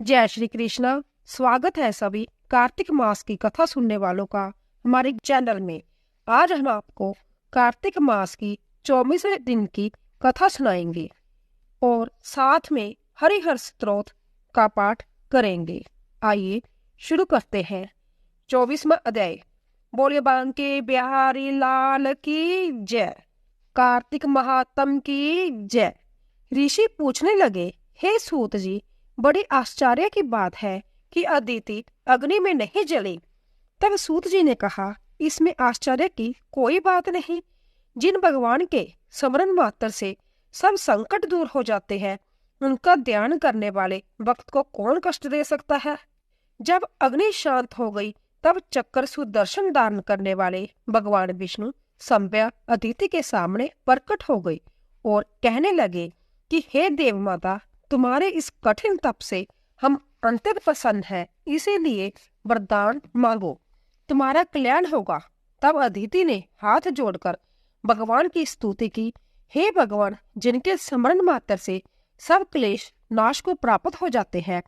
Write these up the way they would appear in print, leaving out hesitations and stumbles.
जय श्री कृष्णा। स्वागत है सभी कार्तिक मास की कथा सुनने वालों का हमारे चैनल में। आज हम आपको कार्तिक मास की 24वें दिन की कथा सुनाएंगे और साथ में हरिहर स्तोत्र का पाठ करेंगे। आइए शुरू करते हैं। 24वां अध्याय। बोले बांके बिहारी लाल की जय। कार्तिक महात्म की जय। ऋषि पूछने लगे, हे सूत जी, बड़ी आश्चर्य की बात है कि अदिति अग्नि में नहीं जली। तब सूत जी ने कहा, इसमें आश्चर्य की कोई बात नहीं। जिन भगवान के स्मरण मात्र से सब संकट दूर हो जाते हैं, उनका ध्यान करने वाले भक्त को कौन कष्ट दे सकता है। जब अग्नि शांत हो गई, तब चक्कर सुदर्शन धारण करने वाले भगवान विष्णु संज्ञा अदिति के सामने प्रकट हो गई और कहने लगे कि हे देव माता, तुम्हारे इस कठिन तप से हम अत्यंत प्रसन्न हैं, इसीलिए वरदान मांगो, तुम्हारा कल्याण होगा। तब अदिति ने हाथ जोड़कर भगवान की स्तुति की, हे भगवान, जिनके स्मरण मात्र से सब क्लेश नाश को प्राप्त हो जाते हैं,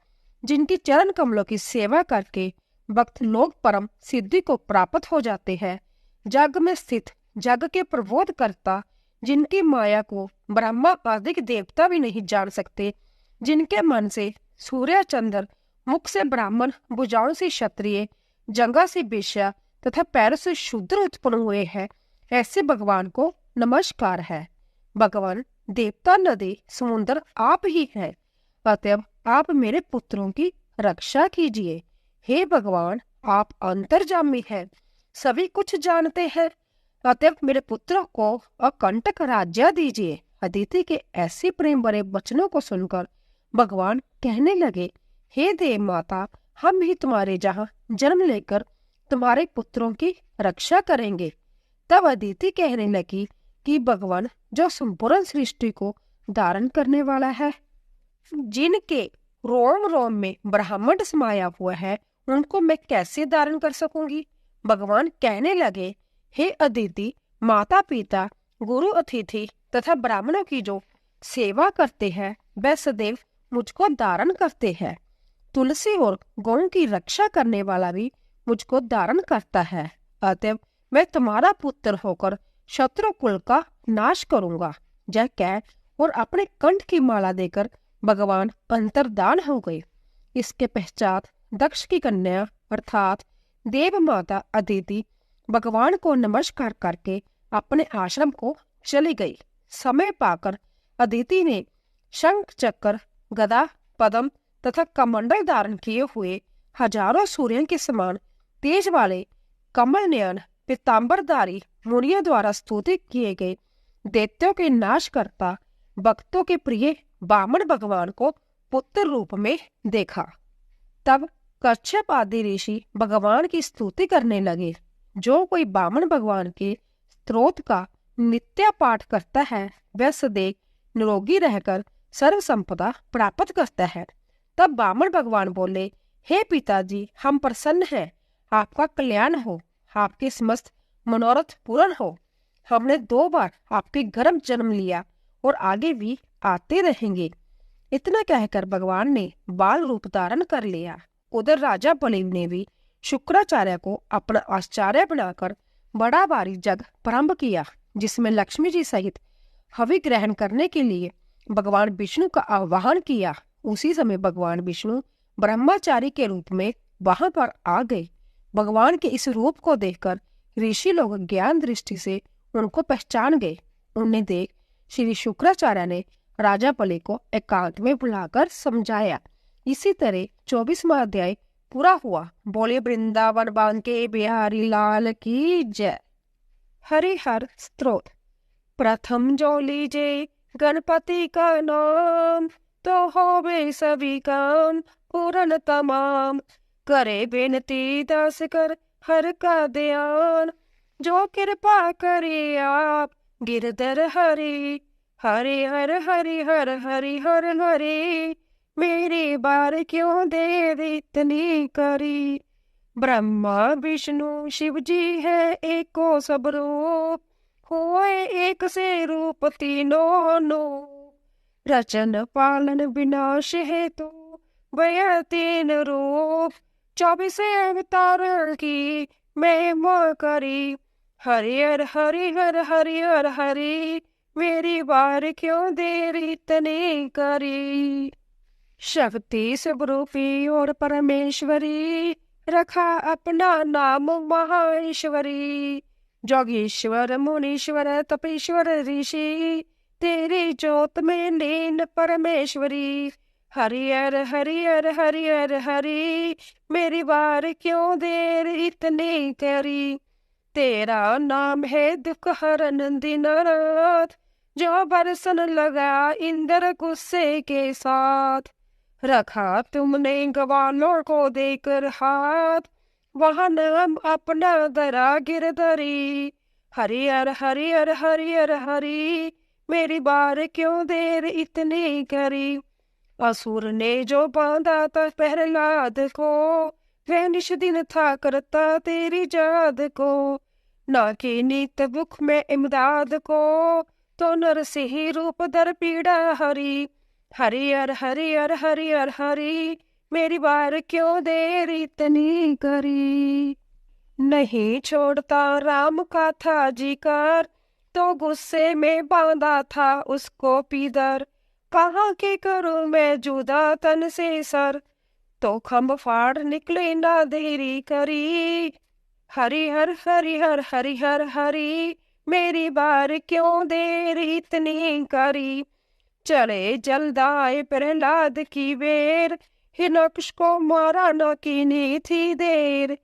जिनकी चरण कमलों की सेवा करके भक्त लोग परम सिद्धि को प्राप्त हो जाते हैं, जग में स्थित जग के प्रबोध करता, जिनकी माया को ब्रह्मा आदि देवता भी नहीं जान सकते, जिनके मन से सूर्य चंद्र, मुख से ब्राह्मण, भुजाओं से क्षत्रिय, जंगा से वेश्या तथा पैरों से शूद्र उत्पन्न हुए हैं, ऐसे भगवान को नमस्कार है। भगवान देवता, नदी, समुद्र आप ही हैं, अतएव आप मेरे पुत्रों की रक्षा कीजिए। हे भगवान, आप अंतर्यामी हैं, सभी कुछ जानते हैं, अतएव मेरे पुत्रों को अकंटक राज्य दीजिए। अदिति के ऐसे प्रेम भरे वचनों को सुनकर भगवान कहने लगे, हे देव माता, हम ही तुम्हारे जहाँ जन्म लेकर तुम्हारे पुत्रों की रक्षा करेंगे। तब अदिति कहने लगी कि भगवान जो संपूर्ण सृष्टि को धारण करने वाला है, जिनके रोम रोम में ब्रह्मांड समाया हुआ है, उनको मैं कैसे धारण कर सकूंगी। भगवान कहने लगे, हे अदिति, माता पिता, गुरु, अतिथि तथा ब्राह्मणों की जो सेवा करते हैं, वह सदैव मुझको धारण करते हैं। तुलसी और गौ की रक्षा करने वाला भी मुझको धारण करता है, अतएव मैं तुम्हारा पुत्र होकर शत्रु कुल का नाश करूंगा। जय कह और अपने कंठ की माला देकर भगवान अंतर्धान हो गए। इसके पश्चात दक्ष की कन्या अर्थात देव माता अदिति भगवान को नमस्कार करके अपने आश्रम को चली गई। समय पाकर अदिति ने शंख, चक्र, गदा, पद्म तथा कमंडल धारण किए हुए हजारों सूर्यों के समान तेज वाले कमल नयन पीताम्बरधारी मुनियों द्वारा स्तुति किए गए दैत्यों के नाश करता भक्तों के प्रिय वामन भगवान को पुत्र रूप में देखा। तब कच्छप आदि ऋषि भगवान की स्तुति करने लगे। जो कोई वामन भगवान के स्तोत्र का नित्य पाठ करता है, वह सदैव निरोगी रहकर सर्व संपदा प्राप्त करता है। तब वामन भगवान बोले, हे पिताजी, हम प्रसन्न हैं, आपका कल्याण हो, आपके समस्त मनोरथ पूर्ण हो। हमने 2 बार आपके गर्भ जन्म लिया और आगे भी आते रहेंगे। इतना कहकर भगवान ने बाल रूप धारण कर लिया। उधर राजा बलि ने भी शुक्राचार्य को अपना आचार्य बनाकर बड़ा भारी जग प्रारंभ किया, जिसमें लक्ष्मी जी सहित हवि ग्रहण करने के लिए भगवान विष्णु का आह्वान किया। उसी समय भगवान विष्णु ब्रह्मचारी के रूप में वहां पर आ गए। भगवान के इस रूप को देखकर ऋषि लोग ज्ञान दृष्टि से उनको पहचान गए। उन्हें देख श्री शुक्राचार्य ने राजा बलि को एकांत में बुलाकर समझाया। इसी तरह 24वां अध्याय पूरा हुआ। बोले वृंदावन बांके बिहारी लाल की जय। हरिहर स्तोत्र। प्रथम जो लीजे गणपति का नाम, तो होवे सभी काम पूर्ण तमाम। करे बेनती दास कर हर का ध्यान, जो कृपा करे आप गिरधर हरि। हरि हर हरि हर हरि हर हरि, मेरी बार क्यों देव इतनी करी। ब्रह्मा विष्णु शिव जी है एको सब रूप, होए एक से रूप तीनों नो। रचन पालन विनाश हेतु वह तीन रूप 24 अवतार की महिमा करी। हरिहर हरिहर हरिहर हरि, मेरी बार क्यों देर इतनी करी। शक्ति स्वरूपी और परमेश्वरी, रखा अपना नाम महाईश्वरी। जोगीश्वर मुनीश्वर तपेश्वर ऋषि, तेरी जोत में लीन परमेश्वरी। हरिहर हरिहर हरिहर हरि, मेरी बार क्यों देर इतनी करी। तेरा नाम है दुख हरन दिन रात, जो बरसन लगा इंद्र गुस्से के साथ। रखा तुमने ग्वालों को देकर हाथ, वहां नाम अपना दरा गिरधरी। हरिहर हरिहर हरिहर हरि, मेरी बार क्यों देर इतनी करी। असुर ने जो बांधा था प्रहलाद को, वह निश दिन था करता तेरी याद को। ना की नित दुख में इमदाद को, तो नरसिंह रूप धर पीड़ा हरी। हरिहर हरिहर हरिहर हरि, मेरी बार क्यों देर इतनी करी। नहीं छोड़ता राम का था जिकर, तो गुस्से में बांधा था उसको पीदर। कहाँ के करूं मैं जुदा तन से सर, तो खम्भ फाड़ निकले ना देरी करी। हरिहर हरिहर हरिहर हरि, मेरी बार क्यों देर इतनी करी। चले जलदाए प्रहलाद की बेर, हिरण्यकश को मारा न कीनी थी देर।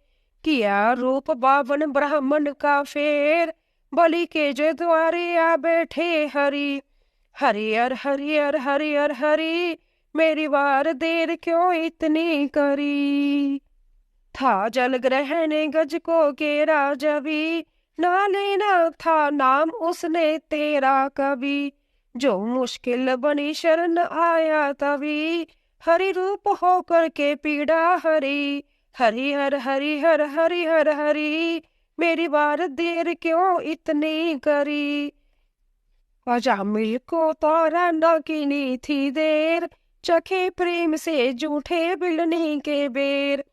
किया रूप बावन ब्राह्मण का फेर, बलि के जो द्वारे आ बैठे हरि। हरिहर हरिहर हरिहर हरि, मेरी बार देर क्यों इतनी करी। था जल ग्रहण गज को घेरा जभी, ना लेना था नाम उसने तेरा कभी। जो मुश्किल बनी शरण आया तभी, हरि रूप होकर के पीड़ा हरी। हरिहर हरिहर हरिहर हरि, मेरी बार देर क्यों इतनी करी। अजामिल को तारा न कीनी थी देर, चखे प्रेम से जूठे बिलनी के बेर।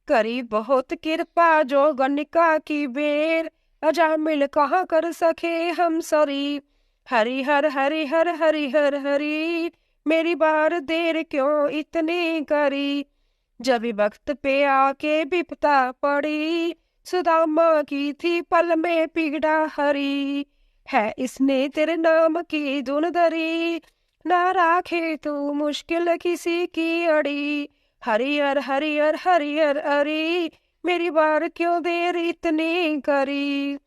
करी बहुत कृपा जो गणिका की बेर, अजामिल कहाँ कर सके हम सरी। हरिहर हरिहर हरिहर हरि, मेरी बार देर क्यों इतनी करी। जब वक्त पे आके विपता पड़ी, सुदामा की थी पल में पीड़ा हरी। है इसने तेरे नाम की धुन धरी, ना राखे तू मुश्किल किसी की अड़ी। हरिहर हरिहर हरिहर हरि, मेरी बार क्यों देर इतनी करी।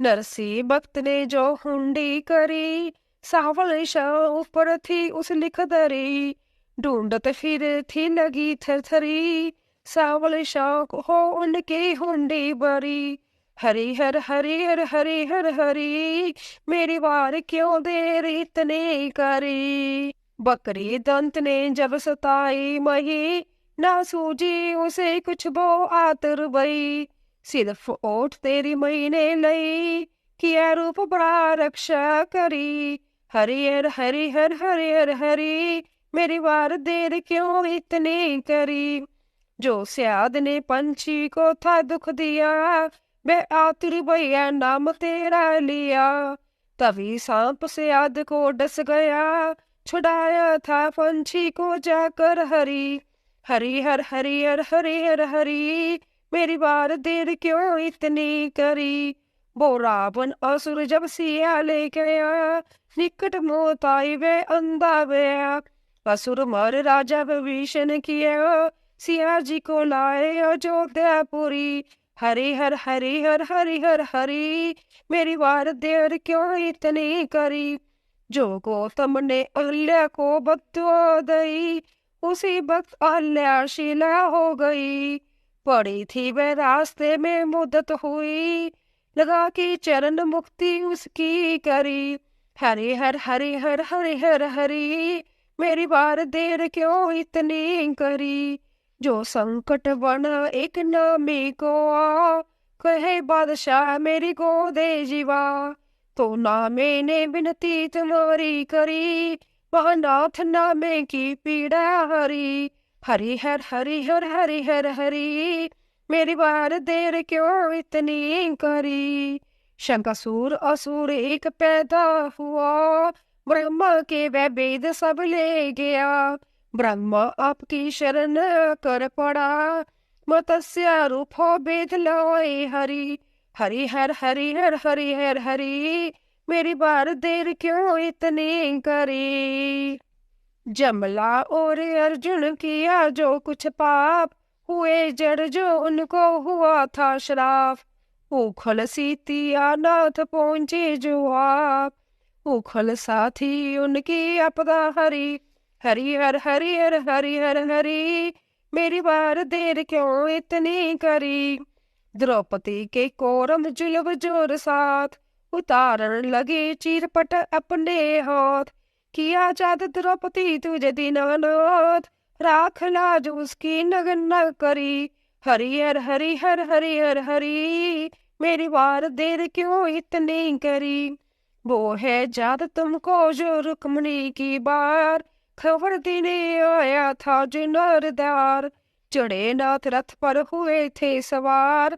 नरसी भक्त ने जो हुंडी करी, सावल शाह ऊपर थी उस लिख दरी। ढूंढत फिर थी लगी थरथरी, सावल शाह हो उनकी हुंडी बरी। हरिहर हरिहर हरिहर हरि, मेरी बार क्यों देर इतनी करी। बकरी दंत ने जब सताई मही, ना सूझी उसे कुछ वो आतर बई। सिर्फ ओठ तेरी मई ने लई, किया रूप बड़ा रक्षा करी। हरिहर हरिहर हरिहर हरि, मेरी बार देर क्यों इतनी करी। जो स्याद ने पंछी को था दुख दिया, वह आतुर भैया नाम तेरा लिया। तभी सांप स्याद को डस गया, छुड़ाया था पंछी को जाकर हरी। हरिहर हरिहर हरिहर हरि, मेरी बार देर क्यों इतनी करी। वो रावण असुर जब सिया ले गया, निकट मौत आई वह अंधा गया। असुर मर राजा विभीषण किया, सिया जी को लाए अयोध्यापुरी। हरिहर हरिहर हरिहर हरि, मेरी बार देर क्यों इतनी करी। जो गौतम ने अहल्या को बद्दुआ दई, उसी वक्त अहल्या शिला हो गई। पड़ी थी वह रास्ते में मुद्दत हुई, लगा कि चरण मुक्ति उसकी करी। हरिहर हरिहर हरिहर हरि, मेरी बार देर क्यों इतनी करी। जो संकट बना एक नामी को आ, कहे बादशाह मेरी गोदे जीवा। तो नामे ने विनती तुम्हारी करी, वह नाथ नामे की पीड़ा हरी। हरि हर हरि हर हरि हर हरि, मेरी बार देर क्यों इतनी करी। शंकासुर असुर एक पैदा हुआ, ब्रह्मा के वह वेद सब ले गया। ब्रह्मा आपकी शरण कर पड़ा, मत्स्य रूप हो वेद लाए हरि। हरि हर हरि हर हरि हर हरि, मेरी बार देर क्यों इतनी करी। जमला और अर्जुन किया जो कुछ पाप, हुए जड़ जो उनको हुआ था श्राप। उखल सीतिया नाथ पहुंचे जो आप, उखल साथी उनकी आपदा हरी। हरि हर हरि हर हरि हर हरि, मेरी बार देर क्यों इतनी करी। द्रौपदी के कोरम जुल्म जोर साथ, उतारन लगे चीरपट अपने हाथ। किया जाद द्रौपदी तुझे दीनानाथ, राख लाज उसकी नगन न करी। हरि हर हरि हर हरि हर हरि, मेरी बार देर क्यों इतनी करी। वो है जाद तुमको जो रुक्मणी की बार, खबर देने आया था जो नरदार। चढ़े नाथ रथ पर हुए थे सवार,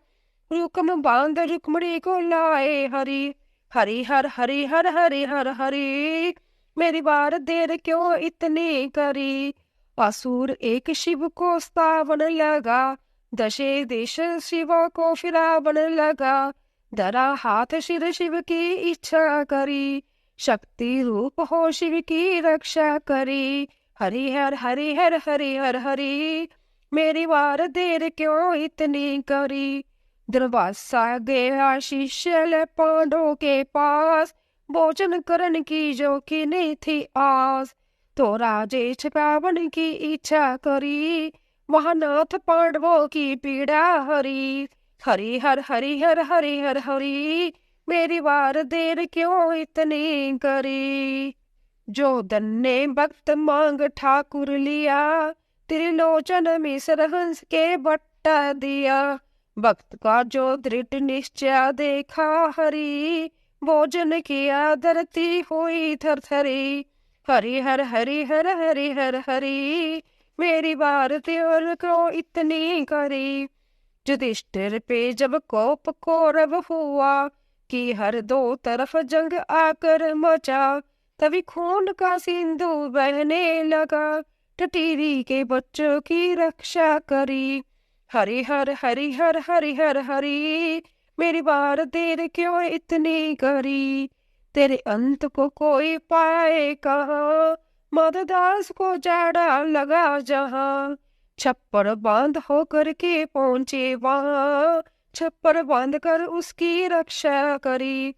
रुक्म बांध रुक्मणी को लाए हरि। हरि हर हरि हर हरि हर हरि, मेरी बार देर क्यों इतनी करी। असुर एक शिव को स्थावन लगा, दशे देश शिव को फिरावन लगा। धरा हाथ शिर शिव की इच्छा करी, शक्ति रूप हो शिव की रक्षा करी। हरि हर हरि हर हरि हर हरि, मेरी बार देर क्यों इतनी करी। दुर्वासा गया शिष्य पांडवों के पास, भोजन करन की जो की नहीं थी आस। तो राजे छपावन की इच्छा करी, महानाथ पांडवों की पीड़ा हरी। हरि हर हरि हर हरि हर हरि, मेरी बार देर क्यों इतनी करी। जो धन ने भक्त मांग ठाकुर लिया, त्रिलोचन में सरहंस के बट्टा दिया। भक्त का जो दृढ़ निश्चय देखा हरि, भोजन किया धरती हुई थरथरी। हरि हर हरि हर हरि हर हरि, मेरी बार देर क्यों इतनी करी। युधिष्ठिर पे जब कोप कौरव हुआ, कि हर दो तरफ जंग आकर मचा। तभी खून का सिंधु बहने लगा, टटीरी के बच्चों की रक्षा करी। हरि हर हरि हर हरि हर हरि, मेरी बार देर क्यों इतनी करी। तेरे अंत को कोई पाए कहाँ, मददास को जाड़ा लगा जहाँ। छप्पर बांध होकर के पहुंचे वहां, छप्पर बांध कर उसकी रक्षा करी।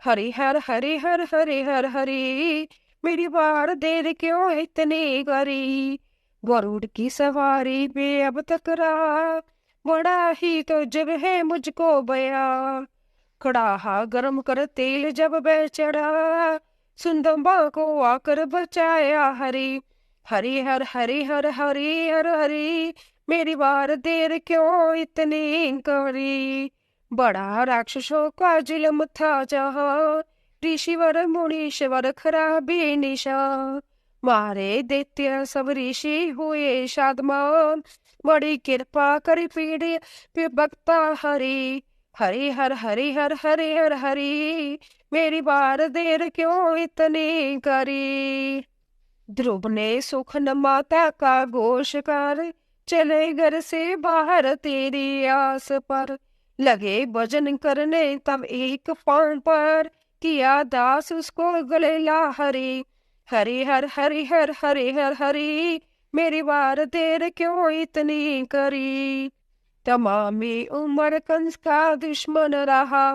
हरि हर हरि हर हरि हर हरि, मेरी बार देर क्यों इतनी करी। गरुड़ की सवारी पे अब तक रहा, बड़ा ही तो जब है मुझको बया। कड़ाहा गर्म कर तेल जब बह चढ़ा, सुंदम्बा को आकर बचाया हरि। हरि हर हरि हर हरि हर हरि, मेरी बार देर क्यों इतनी करी। बड़ा राक्षसों का जुल्म था जहाँ, ऋषिवर मुनीश्वर खराबी निशा। मारे दैत्य सब ऋषि हुए शादमान, बड़ी कृपा करी पीढ़ी पे बक्ता हरि। हरि हर हरि हर हरि हर हरि, मेरी बार देर क्यों इतनी करी। ध्रुव ने सुख न माता का घोष कर, चले घर से बाहर तेरी आस पर। लगे भजन करने तब एक पान पर, किया दास उसको गले ला हरि। हरि हर हरि हर हरि हर हरि, मेरी बार देर क्यों इतनी करी। तमामी उम्र कंस का दुश्मन रहा,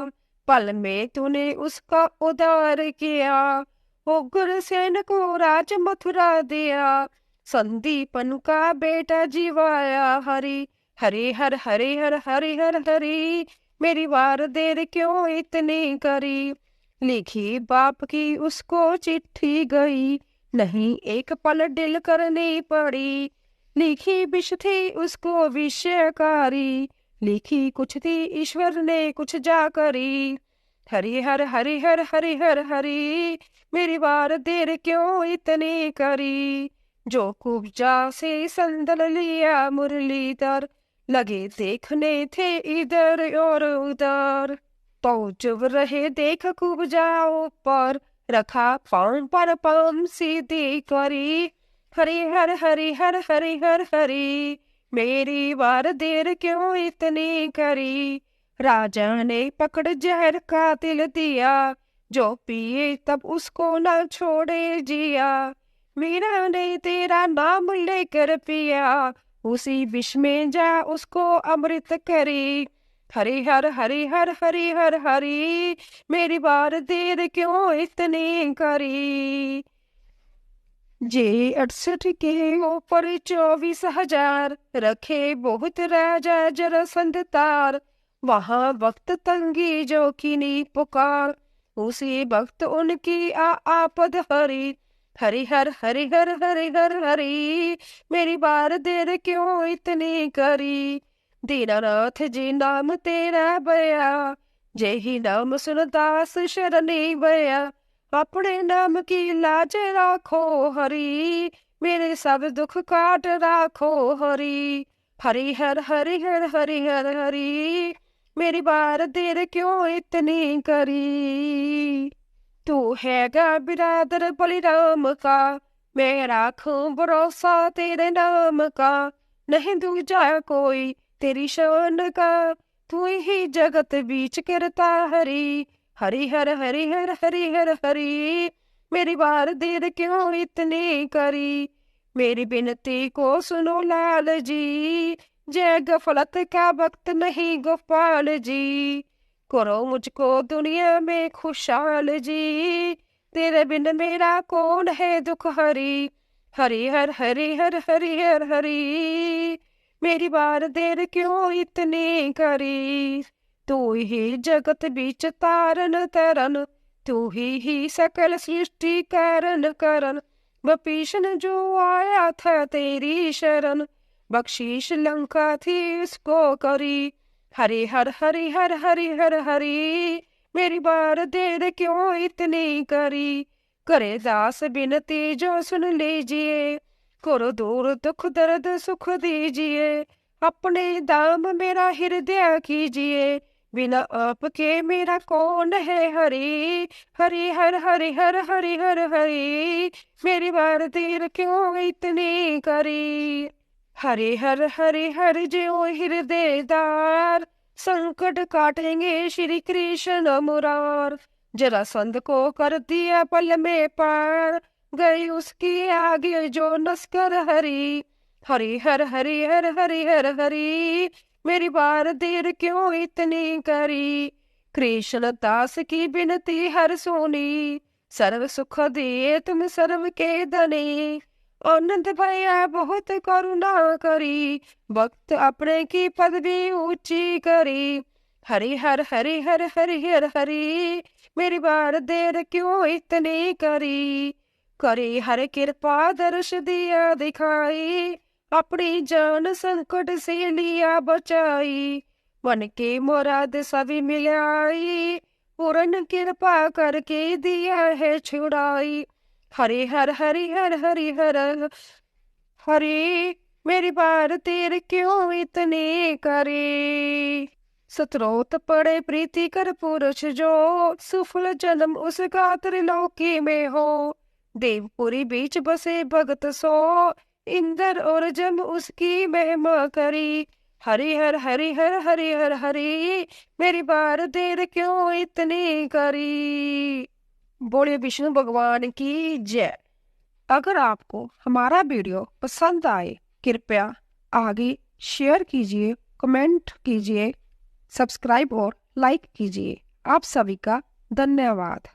पल में तूने उसका उद्धार किया। उग्रसेन को राज मथुरा दिया, संदीपन का बेटा जीवाया हरि। हरि हर हरि हर हरि हर हरि, मेरी बार देर क्यों इतनी करी। लिखी बाप की उसको चिट्ठी गई, नहीं एक पल दिल करनी पड़ी। लिखी विष थी उसको विषयकारी, लिखी कुछ थी ईश्वर ने कुछ जा करी। हरि हर हरि हर हरि हर हरि, मेरी बार देर क्यों इतनी करी। जो कुब्जा से संदल लिया मुरलीधर, लगे देखने थे इधर और उधर। तो चुप रहे देख कुब्जा ऊपर, रखा पाँव पर पाँव सीधी करी। हरि हर हरि हर हरि हर हरि, मेरी बार देर क्यों इतनी करी। राजा ने पकड़ जहर का तिल दिया, जो पिए तब उसको न छोड़े जिया। मीरा ने तेरा नाम लेकर पिया, उसी विष में जा उसको अमृत करी। हरि हर हरि हर हरि हर हरि, मेरी बार देर क्यों इतनी करी। जे 68 के ऊपर 24,000, रखे बहुत राजा जरासंध तार। वहां वक्त तंगी जो कीनी पुकार, उसी वक्त उनकी आपद हरी। हरि हर हरि हर हरि हर हरि, मेरी बार देर क्यों इतनी करी। दीनानाथ जी नाम तेरा बया, जय ही नाम सुन दास शरणी बया। अपने नाम की लाज राखो हरि, मेरे सब दुख काट राखो हरि। हरि हर हरि हर हरि हर हरि, मेरी बार देर क्यों इतनी करी। तू हैगा बिरादर बलिराम का, मैं राखूं भरोसा तेरे नाम का। नहीं दूजा कोई तेरी शान का, तू ही जगत बीच करता हरि। हरि हर हरि हर हरि हर हरि, मेरी बार देर क्यों इतनी करी। मेरी विनती को सुनो लाल जी, जय गफलत का वक्त नहीं गोपाल जी। करो मुझको दुनिया में खुशहाल जी, तेरे बिन मेरा कौन है दुख हरी। हरि हर हरि हर हरि हर हरि, मेरी बार देर क्यों इतनी करी। तू ही जगत बीच तारन तरन, तू ही सकल सृष्टि कारण करन। विभीषण जो आया था तेरी शरण, बख्शीश लंका थी उसको करी। हरि हर हरि हर हरि हर हरि, मेरी बार देर क्यों इतनी करी। करे दास बिनती जो सुन लीजिए, करो दूर दुख दर्द सुख दीजिए। अपने दाम मेरा हृदय कीजिए, बिना आपके मेरा कौन है हरि। हरि हर हरि हर हरि हर हरि, मेरी बार देर क्यों इतनी करी। हरि हर हरि हर जो हृदयदार, संकट काटेंगे श्री कृष्ण मुरार। जरासंध को कर दिया पल में पार, गई उसकी आगे जो नस्कर हरि। हरि हर हरि हर हरि हर हरि, मेरी बार देर क्यों इतनी करी। कृष्ण दास की बिनती हर सोनी, सर्व सुख दिए तुम सर्व के धनी। आनंद भैया बहुत करुणा करी, वक्त अपने की पदवी ऊंची करी। हरि हर हरि हर हरि हर हरि, मेरी बार देर क्यों इतनी करी। करी हर कृपा दर्श दिया दिखाई, अपनी जान संकट से लिया बचाई। मन के मुराद सभी मिलाई, पूर्ण कृपा करके दिया है छुड़ाई। हरि हर हरि हर हरि हर हरि, मेरी बार देर क्यों इतनी करे। सतरोत पड़े प्रीति कर पुरुष जो, सुफल जन्म उसका त्रिलोकी में हो। देवपुरी बीच बसे भगत सो, इंद्र और जम उसकी महिमा करी। हरि हर हरि हर हरि हर हरि, मेरी बार देर क्यों इतनी करी। बोले विष्णु भगवान की जय। अगर आपको हमारा वीडियो पसंद आए, कृपया आगे शेयर कीजिए, कमेंट कीजिए, सब्सक्राइब और लाइक कीजिए। आप सभी का धन्यवाद।